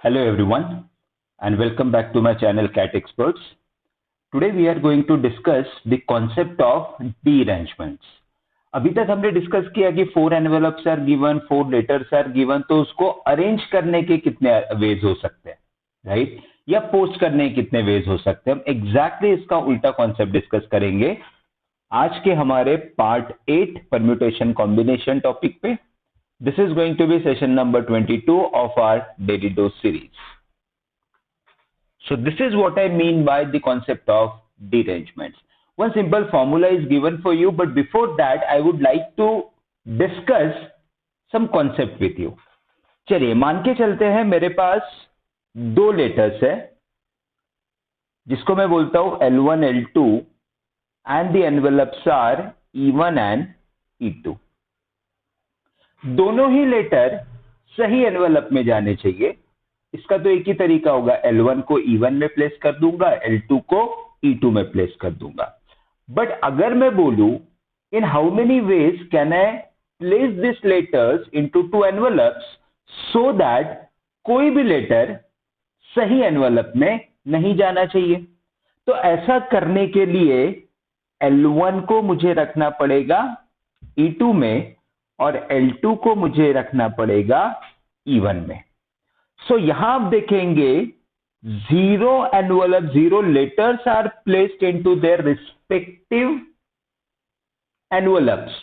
Hello everyone and welcome back to my channel Cat Experts. Today we are going to discuss the concept of dearrangements. अभी तक हमने discuss किया कि 4 envelopes are given, 4 letters are given, तो उसको arrange करने के कितने वेज हो सकते हैं, राइट? या पोस्ट करने के कितने वेज हो सकते हैं. हम एग्जैक्टली इसका उल्टा कॉन्सेप्ट डिस्कस करेंगे आज के हमारे पार्ट 8 परम्यूटेशन कॉम्बिनेशन टॉपिक पे. This is going to be session number 22 of our daily dose series. So this is what I mean by the concept of derangements. One simple formula is given for you, but before that I would like to discuss some concept with you. चलिए मान के चलते हैं मेरे पास दो letters है जिसको मैं बोलता हूं L1 L2 and the envelopes are E1 and E2. दोनों ही लेटर सही एनवेलप में जाने चाहिए. इसका तो एक ही तरीका होगा, L1 को E1 में प्लेस कर दूंगा, L2 को E2 में प्लेस कर दूंगा. बट अगर मैं बोलूं in how many ways can I place this letters into two envelopes so that कोई भी लेटर सही एनवेलप में नहीं जाना चाहिए. तो ऐसा करने के लिए L1 को मुझे रखना पड़ेगा E2 में और L2 को मुझे रखना पड़ेगा E1 में. सो यहां आप देखेंगे zero envelope, zero letters are placed into their respective envelopes.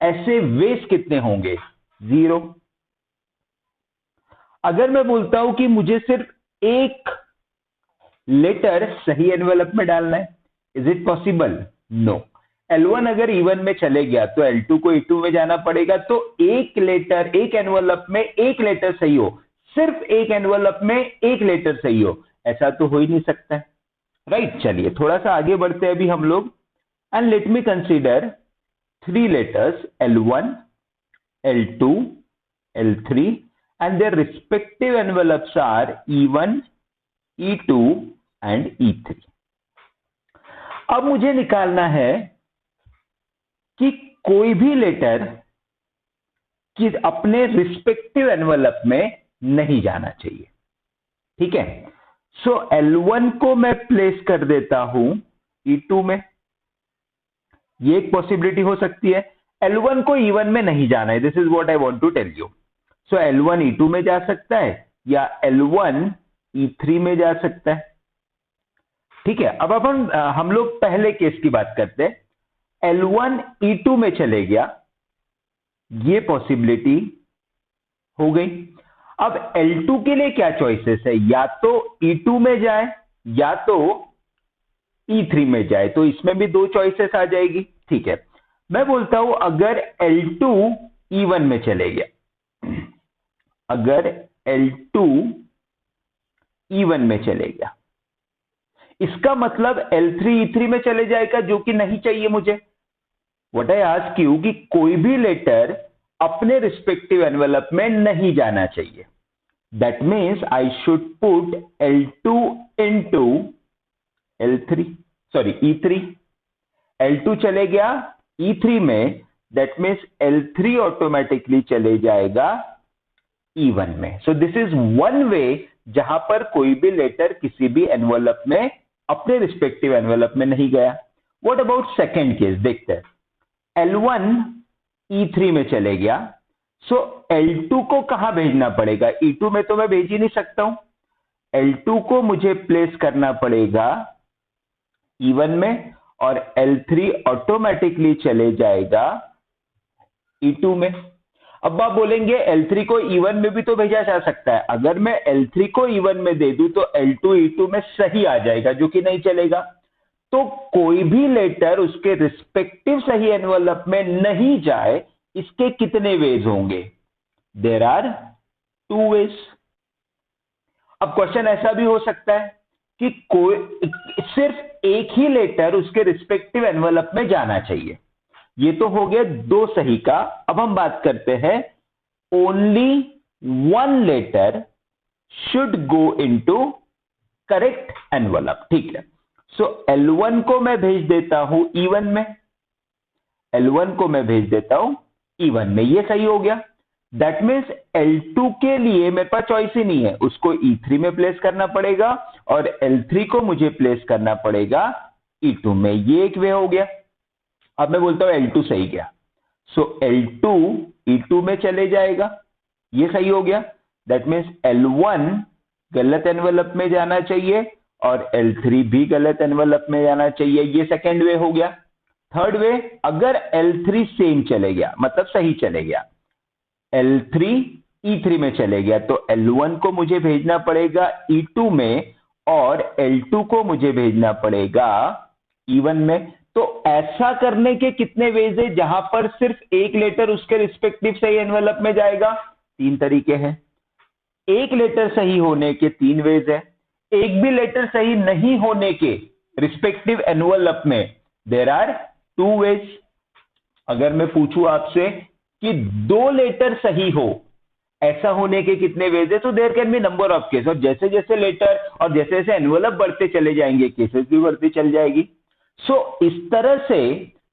ऐसे वेज कितने होंगे? 0. अगर मैं बोलता हूं कि मुझे सिर्फ एक लेटर सही एनवेलप में डालना है, is it possible? No. L1 अगर E1 में चले गया तो L2 को E2 में जाना पड़ेगा. तो एक लेटर, एक एनवेलप में एक लेटर सही हो, सिर्फ एक एनवेलप में एक लेटर सही हो, ऐसा तो हो ही नहीं सकता है, राइट? चलिए थोड़ा सा आगे बढ़ते हैं अभी हम लोग. And let me consider 3 letters L1, L2, L3 and their respective envelopes are E1, E2 and E3. अब मुझे निकालना है कि कोई भी लेटर कि अपने रिस्पेक्टिव एनवेलप में नहीं जाना चाहिए. ठीक है. सो L1 को मैं प्लेस कर देता हूं E2 में. ये एक पॉसिबिलिटी हो सकती है. L1 को E1 में नहीं जाना है, this is what I want to tell you. So L1 E2 में जा सकता है या L1 E3 में जा सकता है. ठीक है. अब अपन हम लोग पहले केस की बात करते हैं. L1 E2 में चले गया, ये पॉसिबिलिटी हो गई. अब L2 के लिए क्या चॉइसेस है? या तो E2 में जाए या तो E3 में जाए. तो इसमें भी दो चॉइसेस आ जाएगी. ठीक है. मैं बोलता हूं अगर L2 E1 में चले गया, अगर L2 E1 में चले गया, इसका मतलब L3 E3 में चले जाएगा, जो कि नहीं चाहिए मुझे. व्हाट आई आस्क यू कि कोई भी लेटर अपने रिस्पेक्टिव एनवेलप में नहीं जाना चाहिए. That means I should put L2 into L3, sorry E3. L2 चले गया E3 में, दैट मीन्स L3 ऑटोमेटिकली चले जाएगा E1 में. सो दिस इज वन वे जहां पर कोई भी लेटर किसी भी एनवेलप में अपने रिस्पेक्टिव एनवेलप में नहीं गया. What about second case? देखते हैं. L1 E3 में चले गया. सो L2 को कहां भेजना पड़ेगा? E2 में तो मैं भेज ही नहीं सकता हूं. L2 को मुझे प्लेस करना पड़ेगा E1 में और L3 ऑटोमेटिकली चले जाएगा E2 में. अब आप बोलेंगे L3 को E1 में भी तो भेजा जा सकता है. अगर मैं L3 को E1 में दे दूं तो L2 E2 में सही आ जाएगा, जो कि नहीं चलेगा. तो कोई भी लेटर उसके रिस्पेक्टिव सही एनवेलप में नहीं जाए, इसके कितने वेज होंगे? There are 2 ways. अब क्वेश्चन ऐसा भी हो सकता है कि कोई सिर्फ एक ही लेटर उसके रिस्पेक्टिव एनवेलप में जाना चाहिए. ये तो हो गया दो सही का. अब हम बात करते हैं only one letter should go into correct envelope. ठीक है. सो L1 को मैं भेज देता हूं E1 में, L1 को मैं भेज देता हूं E1 में. ये सही हो गया. दैट मीन्स L2 के लिए मेरे पास चॉइस ही नहीं है, उसको E3 में प्लेस करना पड़ेगा और L3 को मुझे प्लेस करना पड़ेगा E2 में। ये एक वे हो गया। अब मैं बोलता हूं L2 सही गया, सो L2 E2 में चले जाएगा, ये सही हो गया। दैट मीन्स L1 गलत एनवेलप में जाना चाहिए और L3 भी गलत एनवेलप में जाना चाहिए, ये सेकेंड वे हो गया। थर्ड वे, अगर L3 सेम चले गया मतलब सही चले गया, L3 E3 में चले गया, तो L1 को मुझे भेजना पड़ेगा E2 में और L2 को मुझे भेजना पड़ेगा E1 में। तो ऐसा करने के कितने वेज है जहां पर सिर्फ एक लेटर उसके रिस्पेक्टिव सही एनवेलप में जाएगा? 3 तरीके हैं। एक लेटर सही होने के 3 वेज है, एक भी लेटर सही नहीं होने के रिस्पेक्टिव एनवेलप में देयर आर 2 वेज। अगर मैं पूछूं आपसे कि 2 लेटर सही हो, ऐसा होने के कितने वेज है, तो there can be number of case. और जैसे जैसे लेटर और जैसे जैसे एनवेलप बढ़ते चले जाएंगे, केसेस भी बढ़ती चल जाएगी। सो इस तरह से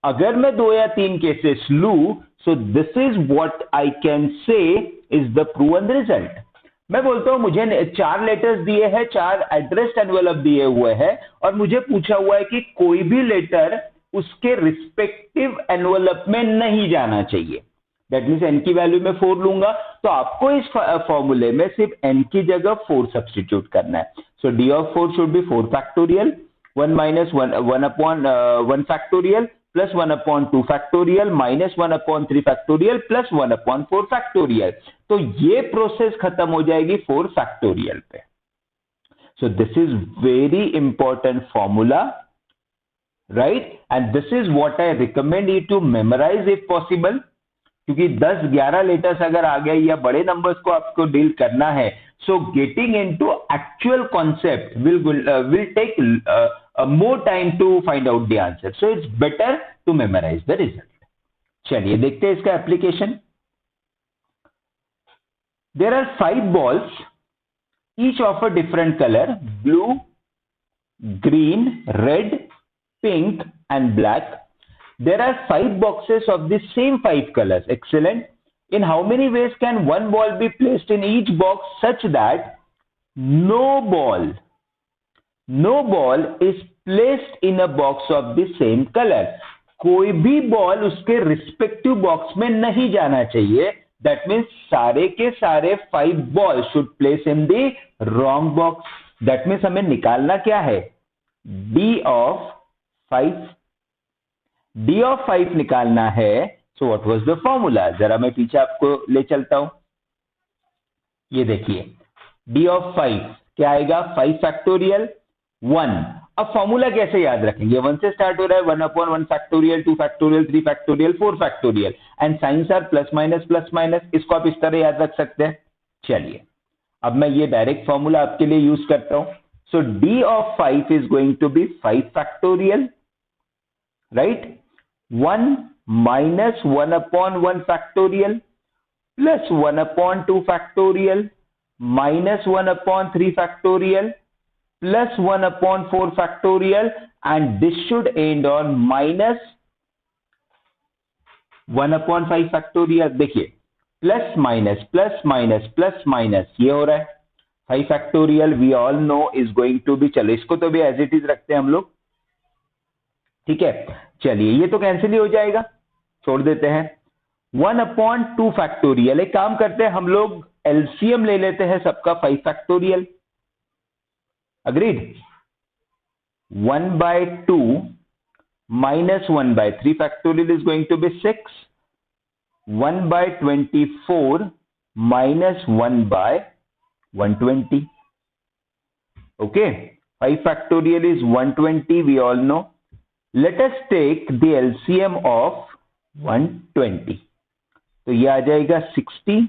अगर मैं 2 या 3 केसेस लू, सो this is what I can say is the proven result. मैं बोलता हूं मुझे 4 लेटर्स दिए हैं, 4 एड्रेस्ड एनवेलप दिए हुए हैं और मुझे पूछा हुआ है कि कोई भी लेटर उसके रिस्पेक्टिव एनवेलप में नहीं जाना चाहिए। दैट मीन्स n की वैल्यू में 4 लूंगा, तो आपको इस फॉर्मूले में सिर्फ n की जगह 4 सब्सटीट्यूट करना है। So d of 4 should be 4 factorial, 1 minus 1 upon 1 factorial plus 1 upon 2 factorial minus 1 upon 3 factorial plus 1 upon 4 factorial. तो ये प्रोसेस खत्म हो जाएगी 4 फैक्टोरियल पे। So this is very important formula, right, and this is what I recommend you to memorise if possible. क्योंकि 10-11 letters अगर आ गए या बड़े नंबर्स को आपको डील करना है, so getting into actual concept will take more time to find out the answer. So it's better to memorise the result. चलिए देखते हैं इसका application. There are 5 balls, each of a different color, blue, green, red, pink and black. There are 5 boxes of the same 5 colors. Excellent. In how many ways can one ball be placed in each box such that no ball is placed in a box of the same color? कोई भी ball उसके respective box में नहीं जाना चाहिए। That means सारे के सारे 5 ball should place in the wrong box. That means हमें निकालना क्या है? D of 5। D of 5 निकालना है। So what was the formula? जरा मैं पीछे आपको ले चलता हूं। ये देखिए, D of 5 क्या आएगा? 5 फैक्टोरियल 1। अब फॉर्मूला कैसे याद रखेंगे? 1 से स्टार्ट हो रहा है, 1 upon 1 factorial, 2 factorial, 3 factorial, 4 factorial and signs are plus minus. इसको आप इस तरह याद रख सकते हैं। चलिए अब मैं ये डायरेक्ट फॉर्मूला आपके लिए यूज करता हूं। सो D of 5 is going to be 5 factorial, right? 1 minus 1 upon 1 factorial plus 1 upon 2 factorial minus 1 upon 3 factorial plus 1 upon 4 factorial, and this should end on minus 1 upon 5 factorial। देखिए plus minus plus minus plus minus ये हो रहा है। 5 factorial we all know is going to be, चलो इसको तो भी as it is रखते हैं हम लोग, ठीक है। चलिए ये तो कैंसिल ही हो जाएगा, छोड़ देते हैं। 1 अपॉन 2 फैक्टोरियल, एक काम करते हैं हम लोग एलसीएम ले लेते हैं सबका 5 factorial. Agreed? 1 by 2 minus 1 by 3 factorial is going to be 6. 1 by 24 minus 1 by 120. Okay, 5 factorial is 120, we all know. Let us take the LCM of 120. तो ये आ जाएगा 60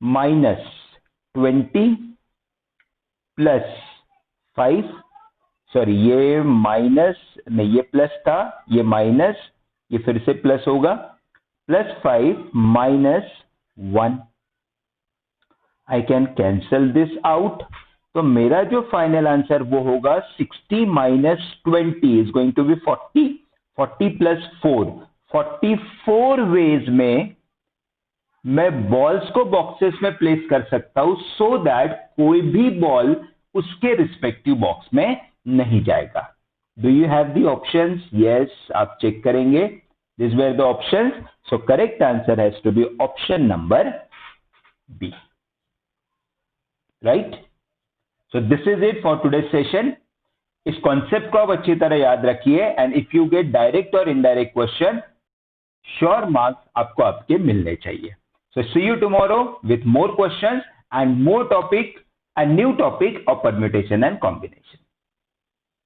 minus 20 plus 5, सॉरी ये माइनस नहीं, ये प्लस था, ये माइनस, ये फिर से प्लस होगा, plus 5 minus 1। I can cancel this out. तो मेरा जो फाइनल आंसर वो होगा 60 minus 20 is going to be 40 plus 4। 44 ways में मैं बॉल्स को बॉक्सेस में प्लेस कर सकता हूं सो दैट कोई भी बॉल उसके रिस्पेक्टिव बॉक्स में नहीं जाएगा। Do you have the options? Yes, आप चेक करेंगे। This were the options, so correct answer has to be option number B, right? So this is it for today session. इस concept को आप अच्छी तरह याद रखिए and if you get direct और इनडायरेक्ट क्वेश्चन, श्योर मार्क्स आपको आपके मिलने चाहिए। So see you tomorrow with more questions and more topic, a new topic of permutation and combination.